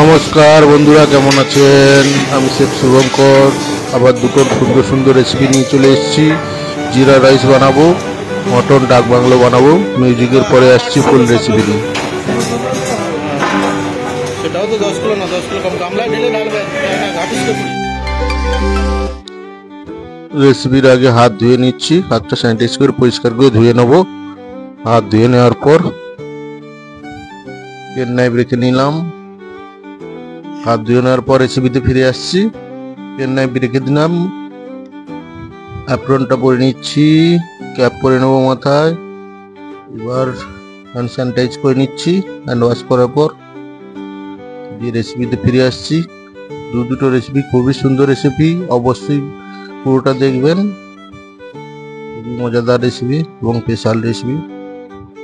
নমস্কার বন্ধুরা, কেমন আছেন? আমি শেখ শুভঙ্কর। আবার দুটো সুন্দর সুন্দর রেসিপি নিয়ে চলে এসেছি। জিরা রাইস বানাবো, মটন ডাক বাংলো বানাবো। মিউজিকের পরে আসছি ফুল রেসিপি নিয়ে। সেটাও তো 10 কিলো না, 10 কিলো কম গামলা ঢেলে ঢালবে না, ঘাটিসটা পুরি। রেসিপির আগে হাত ধুয়ে নিচ্ছি। হাতটা স্যানিটাইজ করে পরিষ্কার করে ধুয়ে নেবো। হাত ধুয়ে নেওয়ার পর পেন নাইফ রেখে নিলাম। হাত ধুয়ে নেওয়ার পর রেসিপিতে ফিরে আসছি। পেন নাইফ রেখে দিলাম। অ্যাপ্রনটা পরে নিচ্ছি, ক্যাপ পরে নেবো মাথায়। এবার হ্যান্ড স্যানিটাইজ করে নিচ্ছি হ্যান্ড ওয়াশ করার পর। দিয়ে রেসিপিতে ফিরে আসছি। দুটো রেসিপি খুবই সুন্দর রেসিপি, অবশ্যই পুরোটা দেখবেন। খুবই মজাদার রেসিপি এবং স্পেশাল রেসিপি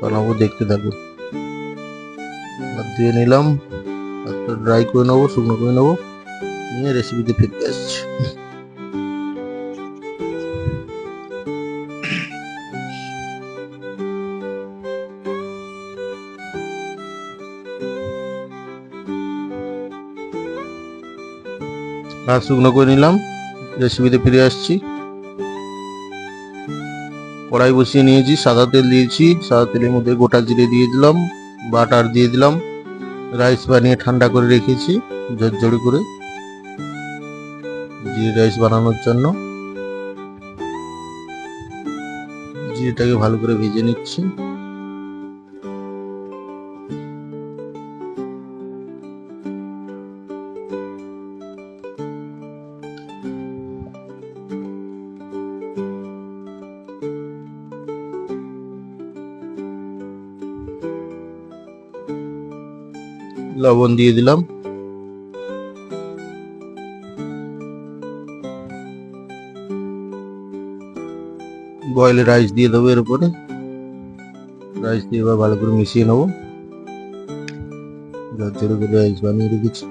বানাবো, দেখতে থাকুন। হাত ধুয়ে নিলাম, হাতটা ড্রাই করে নেবো, শুকনো করে নেবো, নিয়ে রেসিপিতে ফিরে আসছি। হাত শুকনো করে নিলাম, রেসিপিতে ফিরে আসছি। কড়াই বসিয়ে নিয়েছি, সাদা তেল দিয়েছি। সাদা তেলের মধ্যে গোটা জিরে দিয়ে দিলাম, বাটার দিয়ে দিলাম। রাইস বানিয়ে ঠান্ডা করে রেখেছি ঝরঝরে করে, জিরে রাইস বানানোর জন্য। জিরেটাকে ভালো করে ভেজে নিচ্ছি। লবণ দিয়ে দিলাম। বয়েল রাইস দিয়ে দেবো এর উপরে। রাইস দিয়ে এবার ভালো করে মিশিয়ে নেবো। ঝরঝরে করে রাইস বানিয়ে রেখেছি।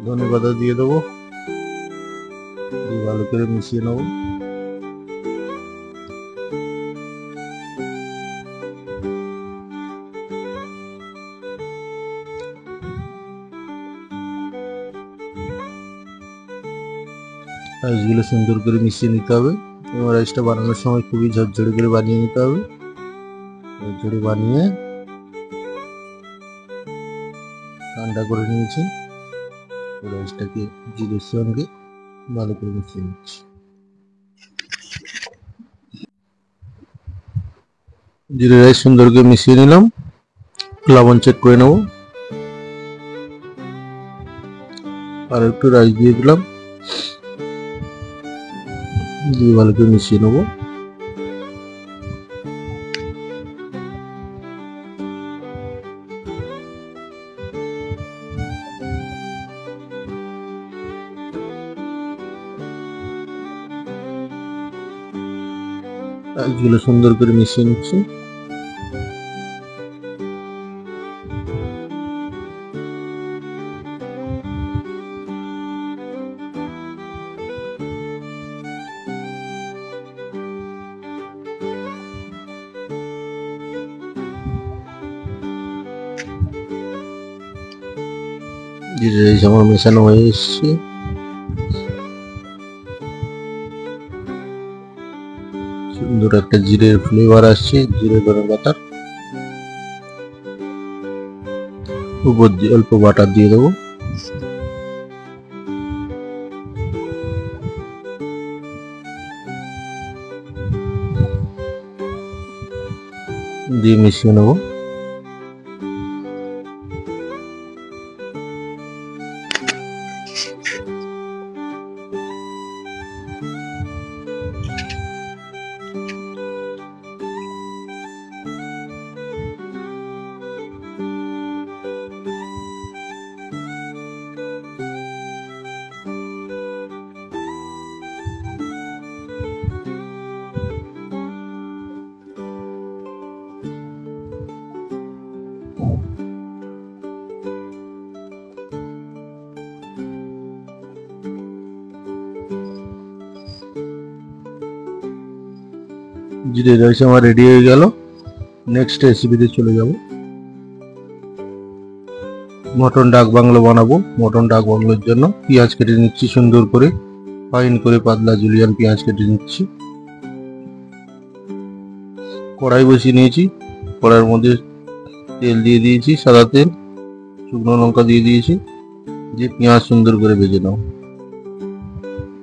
ধনেপাতা দিয়ে দেবো, দিয়ে ভালো করে মিশিয়ে নেবো। রাইসগুলো সুন্দর করে মিশিয়ে নিতে হবে এবং রাইসটা বানানোর সময় খুবই ঝরঝরে করে বানিয়ে নিতে হবে। ঝরঝরে বানিয়ে ঠান্ডা করে নিয়েছি। রাইসটাকে জিরের সঙ্গে ভালো করে মিশিয়ে নিচ্ছি। জিরে রাইস সুন্দর করে মিশিয়ে নিলাম। লবণ চেক করে নেবো। আর একটু রাইস দিয়ে দিলাম, দিয়ে ভালো করে মিশিয়ে নেবো। রাইসগুলো সুন্দর করে মিশিয়ে নিচ্ছি। জিরে রাইস আমার মেশানো হয়ে এসছে। সুন্দর একটা জিরের ফ্লেভার আসছে, জিরে ধনে পাতার। উপর দিয়ে অল্প বাটার দিয়ে দেবো। দিয়ে মিশিয়ে নেবো। জিরে রাইস আমার রেডি হয়ে গেল। নেক্সট রেসিপিতে চলে যাব। মটন ডাক বাংলো বানাবো। মটন ডাক বাংলোর জন্য পেঁয়াজ কেটে নিচ্ছি সুন্দর করে, ফাইন করে পাতলা জুলিয়ান পেঁয়াজ কেটে নিচ্ছি। কড়াই বসিয়ে নিয়েছি, কড়াইয়ের মধ্যে তেল দিয়ে দিয়েছি, সাদা তেল, শুকনো লঙ্কা দিয়ে দিয়েছি, দিয়ে পেঁয়াজ সুন্দর করে ভেজে নাও।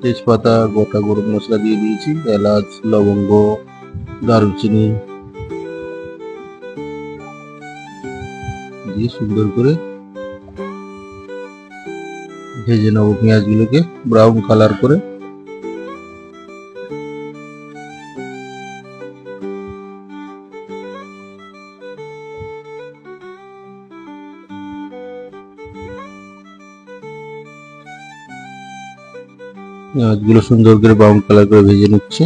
তেজপাতা, গোটা গরম মশলা দিয়ে দিয়েছি, এলাচ, লবঙ্গ, দারুচিনি দিয়ে সুন্দর করে ভেজে নেবো পেঁয়াজগুলোকে ব্রাউন কালার করে। পেঁয়াজগুলো সুন্দর করে ব্রাউন কালার করে ভেজে নিচ্ছি।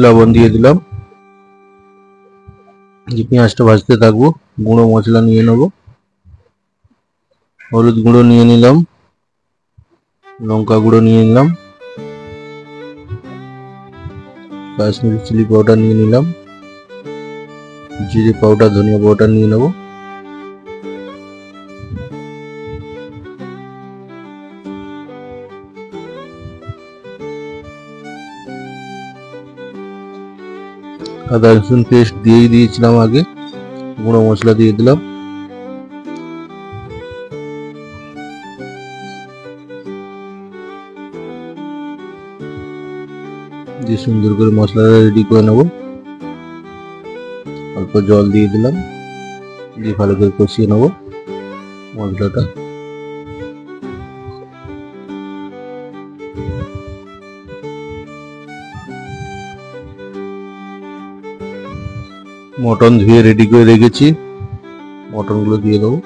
লবণ দিয়ে দিলাম। পেঁয়াজটা ভাজতে থাকবো। গুঁড়ো মশলা নিয়ে নেব। হলুদ গুঁড়ো নিয়ে নিলাম, লঙ্কা গুঁড়ো নিয়ে নিলাম, কাশ্মীরি চিলি পাউডার নিয়ে নিলাম, জিরে পাউডার, ধনিয়া পাউডার নিয়ে নেব। আদা রসুন পেস্ট দিয়েই দিয়েছিলাম আগে। গুঁড়ো মশলা দিয়ে দিলাম। দিয়ে সুন্দর করে মশলাটা রেডি করে নেব। অল্প জল দিয়ে দিলাম, দিয়ে ভালো করে কষিয়ে নেব মশলাটা। মটন ধুয়ে রেডি করে রেখেছি, মটনগুলো দিয়ে দেবো,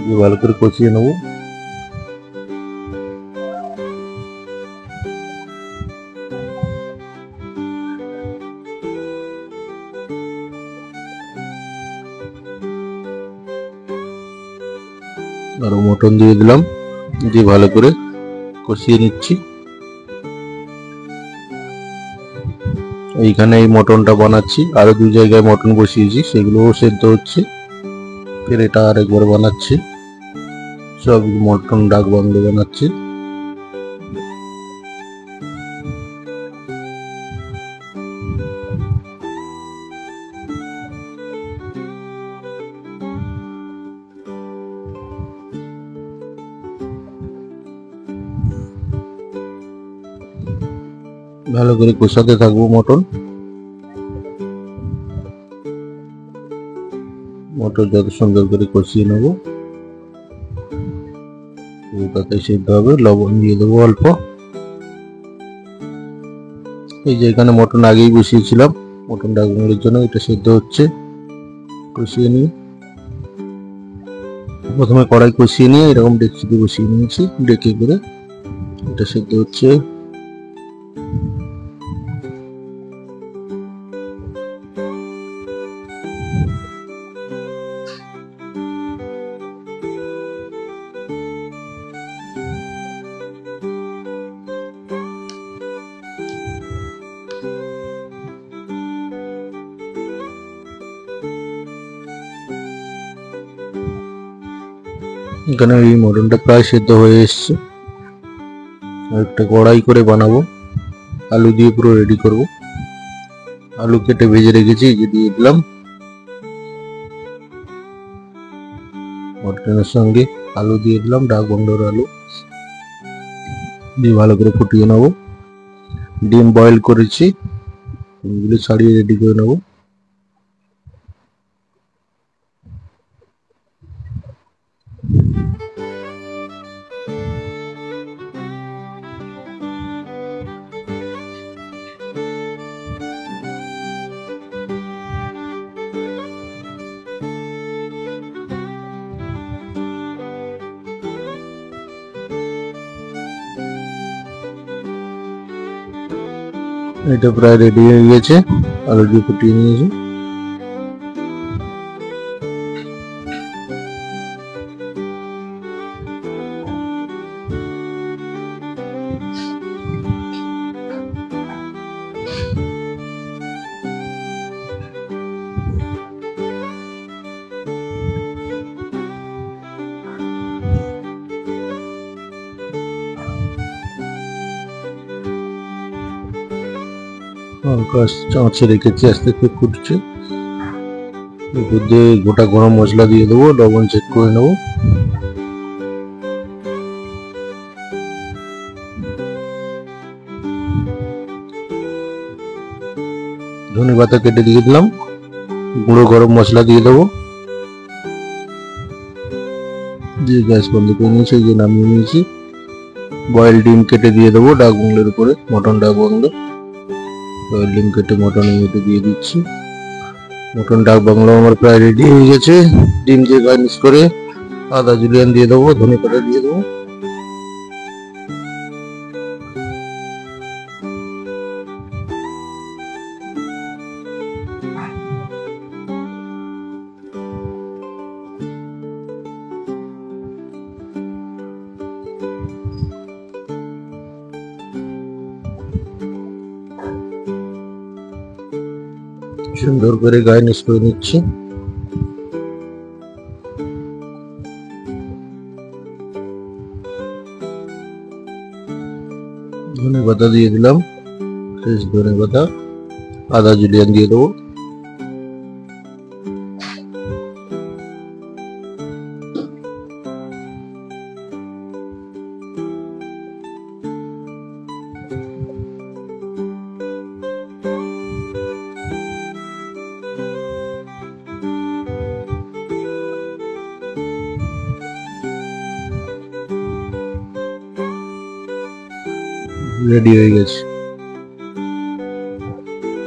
দিয়ে ভালো করে কষিয়ে নেব। আরো মটন দিয়ে দিলাম, দিয়ে ভালো করে কষিয়ে নিচ্ছি। এইখানে এই মটনটা বানাচ্ছি, আরো দুই জায়গায় মটন বসিয়েছি, সেগুলোও সেদ্ধ হচ্ছে। ফের এটা আরেকবার বানাচ্ছি, সব মটন ডাক বাংলো বানাচ্ছি। ভালো করে কষাতে থাকবো মটন। মটন যত সুন্দর করে কষিয়ে নেব, তাতে সিদ্ধ হবে। লবণ দিয়ে দেবো অল্প। এই যে এখানে মটন আগেই বসিয়েছিলাম মটন ডাক বাংলোর জন্য, এটা সিদ্ধ হচ্ছে। কষিয়ে নিয়ে প্রথমে কড়াই কষিয়ে নিয়ে এরকম ডেকচিতে বসিয়ে নিয়েছি, ডেকে করে এটা সিদ্ধ হচ্ছে। এখানে এই মটনটা প্রায় সেদ্ধ হয়ে এসছে। একটা কড়াই করে বানাবো, আলু দিয়ে পুরো রেডি করব। আলু কেটে ভেজে রেখেছি, যে দিয়ে দিলাম। মটনের সঙ্গে আলু দিয়ে দিলাম, ডাক বাংলোর আলু দিয়ে ভালো করে ফুটিয়ে নেব। ডিম বয়েল করেছি, ডিমগুলো ছাড়িয়ে রেডি করে নেব। এটা প্রায় রেডি হয়ে গেছে, আলু দিয়ে ফুটিয়ে নিয়েছি। হালকা চাঁচে রেখেছি, আস্তে আস্তে ফুটছে। এর দিয়ে গোটা গরম মশলা দিয়ে দেবো, লবণ চেক করে নেবো। ধনে পাতা কেটে দিয়ে দিলাম, গুঁড়ো গরম মশলা দিয়ে দেবো, দিয়ে গ্যাস বন্ধ করে নিয়েছি, এই যে নামিয়ে নিয়েছি। বয়েল ডিম কেটে দিয়ে দেবো ডাক বাংলোর উপরে, মটন ডাক বাংলো। বয়েল ডিম কেটে মটনের মধ্যে দিয়ে দিচ্ছি। মটন ডাক বাংলো আমার প্রায় রেডি হয়ে গেছে। ডিম দিয়ে গার্নিশ করে আদা জুলিয়ান দিয়ে দেবো, ধনে পাতা দিয়ে দেবো। সুন্দর করে গার্নিশ করে নিচ্ছি। ধনে পাতা দিয়ে দিলাম, ফ্রেশ ধনে পাতা, আদা জুলিয়ান দিয়ে দেবো। রেডি হয়ে গেছে।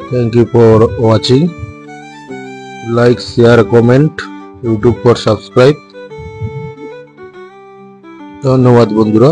Thank you for watching. Like, share, comment, YouTube for subscribe. ধন্যবাদ বন্ধুরা।